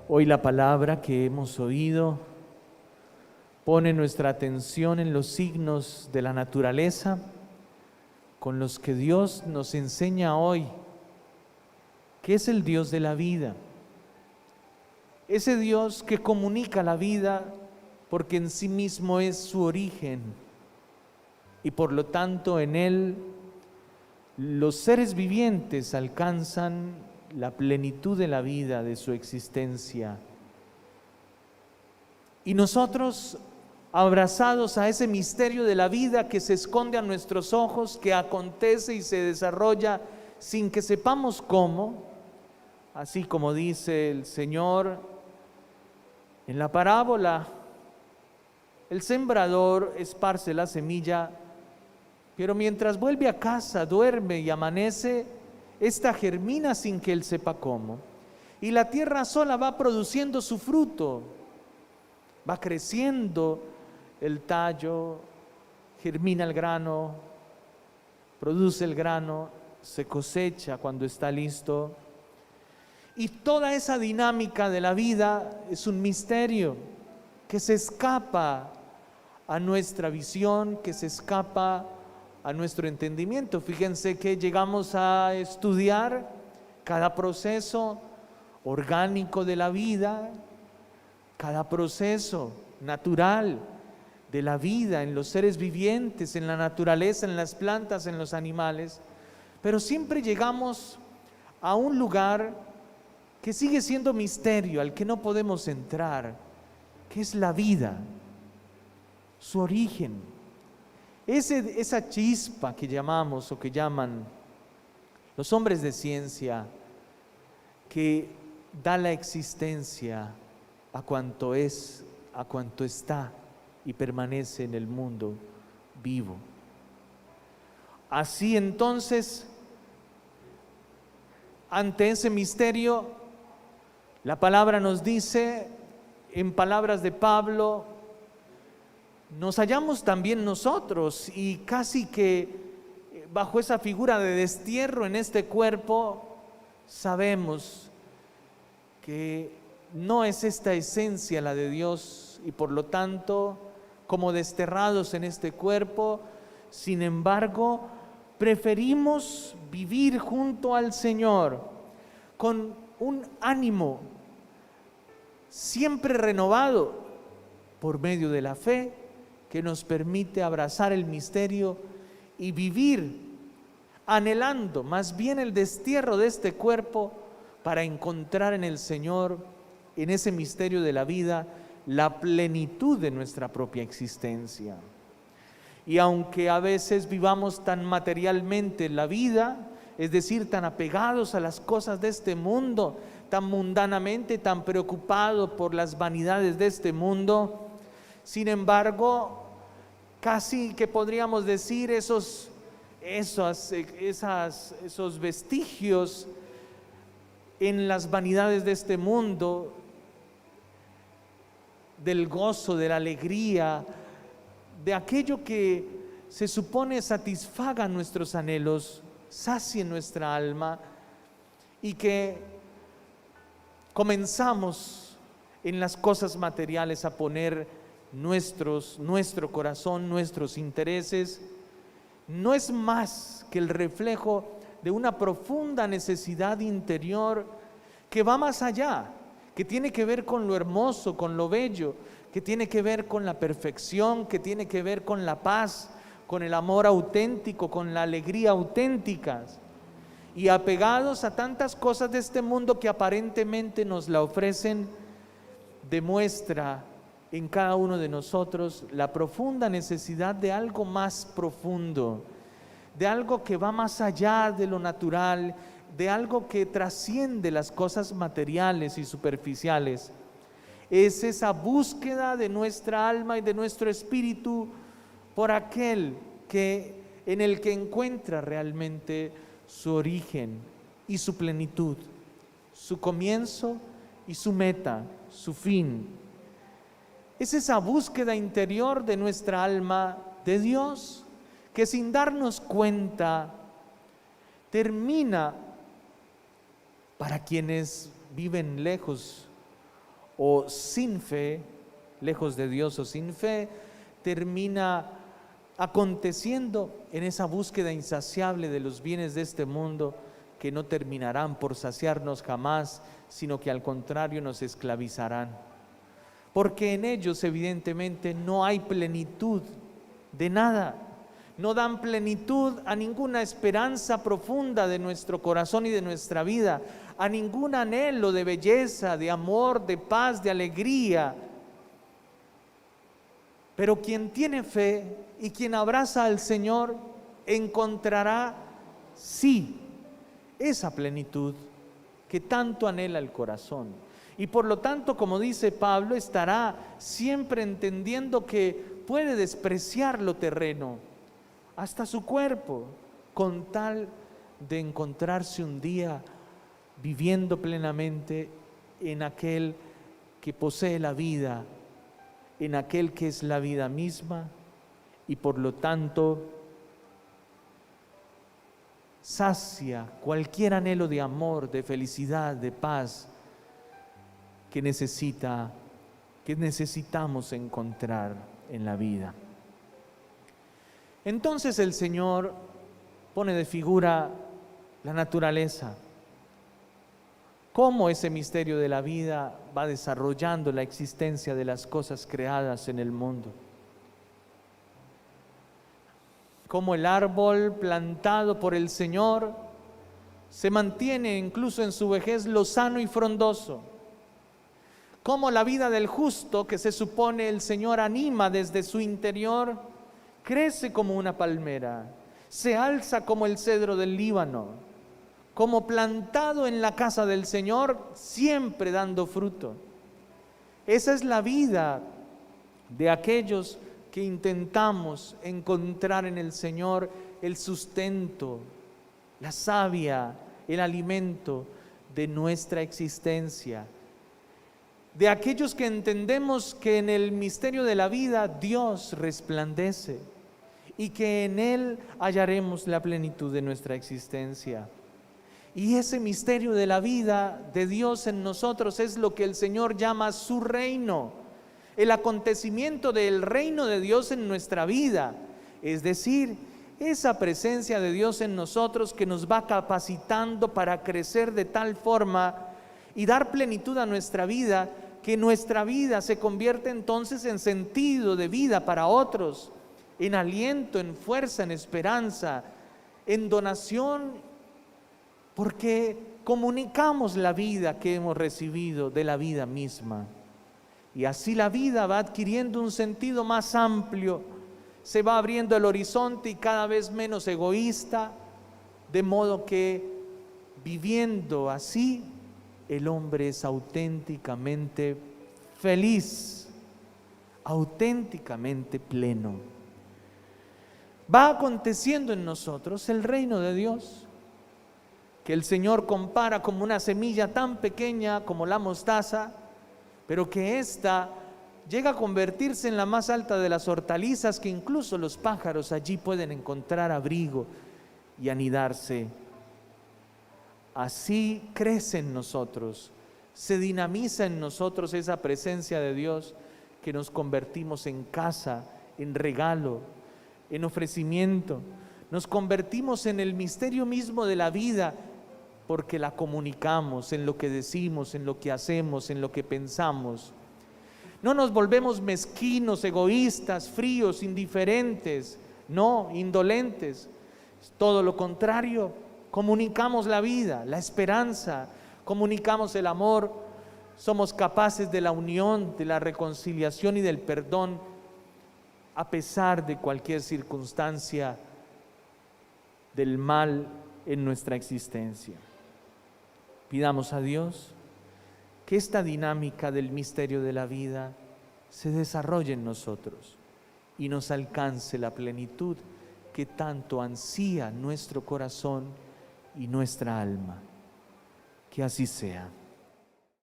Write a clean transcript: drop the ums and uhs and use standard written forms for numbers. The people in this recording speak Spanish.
Hoy la palabra que hemos oído pone nuestra atención en los signos de la naturaleza con los que Dios nos enseña hoy que es el Dios de la vida. Ese Dios que comunica la vida porque en sí mismo es su origen y por lo tanto en Él los seres vivientes alcanzan la plenitud de la vida, de su existencia. Y nosotros, abrazados a ese misterio de la vida que se esconde a nuestros ojos, que acontece y se desarrolla sin que sepamos cómo, así como dice el Señor en la parábola, el sembrador esparce la semilla, pero mientras vuelve a casa, duerme y amanece, esta germina sin que él sepa cómo. Y la tierra sola va produciendo su fruto, va creciendo el tallo, germina el grano, produce el grano, se cosecha cuando está listo. Y toda esa dinámica de la vida es un misterio que se escapa a nuestra visión, que se escapa a nuestro entendimiento. Fíjense que llegamos a estudiar cada proceso orgánico de la vida, cada proceso natural de la vida en los seres vivientes, en la naturaleza, en las plantas, en los animales, pero siempre llegamos a un lugar que sigue siendo misterio, al que no podemos entrar, que es la vida, su origen. Esa chispa que llamamos o que llaman los hombres de ciencia, que da la existencia a cuanto es, a cuanto está y permanece en el mundo vivo. Así entonces, ante ese misterio, la palabra nos dice, en palabras de Pablo, nos hallamos también nosotros y casi que bajo esa figura de destierro en este cuerpo, sabemos que no es esta esencia la de Dios y por lo tanto, como desterrados en este cuerpo, sin embargo, preferimos vivir junto al Señor con un ánimo siempre renovado por medio de la fe, que nos permite abrazar el misterio y vivir anhelando más bien el destierro de este cuerpo para encontrar en el Señor, en ese misterio de la vida, la plenitud de nuestra propia existencia. Y aunque a veces vivamos tan materialmente la vida, es decir, tan apegados a las cosas de este mundo, tan mundanamente, tan preocupados por las vanidades de este mundo, sin embargo, casi que podríamos decir esos vestigios en las vanidades de este mundo, del gozo, de la alegría, de aquello que se supone satisfaga nuestros anhelos, sacie nuestra alma, y que comenzamos en las cosas materiales a poner nuestro corazón, nuestros intereses, no es más que el reflejo de una profunda necesidad interior que va más allá, que tiene que ver con lo hermoso, con lo bello, que tiene que ver con la perfección, que tiene que ver con la paz, con el amor auténtico, con la alegría auténtica, y apegados a tantas cosas de este mundo que aparentemente nos la ofrecen, demuestra en cada uno de nosotros la profunda necesidad de algo más profundo, de algo que va más allá de lo natural, de algo que trasciende las cosas materiales y superficiales. Es esa búsqueda de nuestra alma y de nuestro espíritu por aquel en el que encuentra realmente su origen y su plenitud, su comienzo y su meta, su fin. Es esa búsqueda interior de nuestra alma de Dios que sin darnos cuenta termina, para quienes viven lejos o sin fe, lejos de Dios o sin fe, termina aconteciendo en esa búsqueda insaciable de los bienes de este mundo que no terminarán por saciarnos jamás, sino que al contrario nos esclavizarán. Porque en ellos evidentemente no hay plenitud de nada, no dan plenitud a ninguna esperanza profunda de nuestro corazón y de nuestra vida, a ningún anhelo de belleza, de amor, de paz, de alegría. Pero quien tiene fe y quien abraza al Señor encontrará, sí, esa plenitud que tanto anhela el corazón. Y por lo tanto, como dice Pablo, estará siempre entendiendo que puede despreciar lo terreno, hasta su cuerpo, con tal de encontrarse un día viviendo plenamente en aquel que posee la vida, en aquel que es la vida misma, y por lo tanto sacia cualquier anhelo de amor, de felicidad, de paz que necesitamos encontrar en la vida. Entonces el Señor pone de figura la naturaleza, cómo ese misterio de la vida va desarrollando la existencia de las cosas creadas en el mundo. Cómo el árbol plantado por el Señor se mantiene incluso en su vejez lozano y frondoso. Cómo la vida del justo, que se supone el Señor anima desde su interior, crece como una palmera, se alza como el cedro del Líbano, como plantado en la casa del Señor, siempre dando fruto. Esa es la vida de aquellos que intentamos encontrar en el Señor el sustento, la savia, el alimento de nuestra existencia. De aquellos que entendemos que en el misterio de la vida Dios resplandece y que en Él hallaremos la plenitud de nuestra existencia. Y ese misterio de la vida de Dios en nosotros es lo que el Señor llama su reino, el acontecimiento del reino de Dios en nuestra vida, es decir, esa presencia de Dios en nosotros que nos va capacitando para crecer de tal forma y dar plenitud a nuestra vida, que nuestra vida se convierte entonces en sentido de vida para otros, en aliento, en fuerza, en esperanza, en donación, porque comunicamos la vida que hemos recibido de la vida misma. Y así la vida va adquiriendo un sentido más amplio, se va abriendo el horizonte y cada vez menos egoísta, de modo que viviendo así, el hombre es auténticamente feliz, auténticamente pleno. Va aconteciendo en nosotros el reino de Dios, que el Señor compara como una semilla tan pequeña como la mostaza, pero que ésta llega a convertirse en la más alta de las hortalizas, que incluso los pájaros allí pueden encontrar abrigo y anidarse. Así crece en nosotros, se dinamiza en nosotros esa presencia de Dios, que nos convertimos en casa, en regalo, en ofrecimiento. Nos convertimos en el misterio mismo de la vida, porque la comunicamos en lo que decimos, en lo que hacemos, en lo que pensamos. No nos volvemos mezquinos, egoístas, fríos, indiferentes, no, indolentes. Todo lo contrario, comunicamos la vida, la esperanza, comunicamos el amor, somos capaces de la unión, de la reconciliación y del perdón, a pesar de cualquier circunstancia del mal en nuestra existencia. Pidamos a Dios que esta dinámica del misterio de la vida se desarrolle en nosotros y nos alcance la plenitud que tanto ansía nuestro corazón y nuestra alma. Que así sea.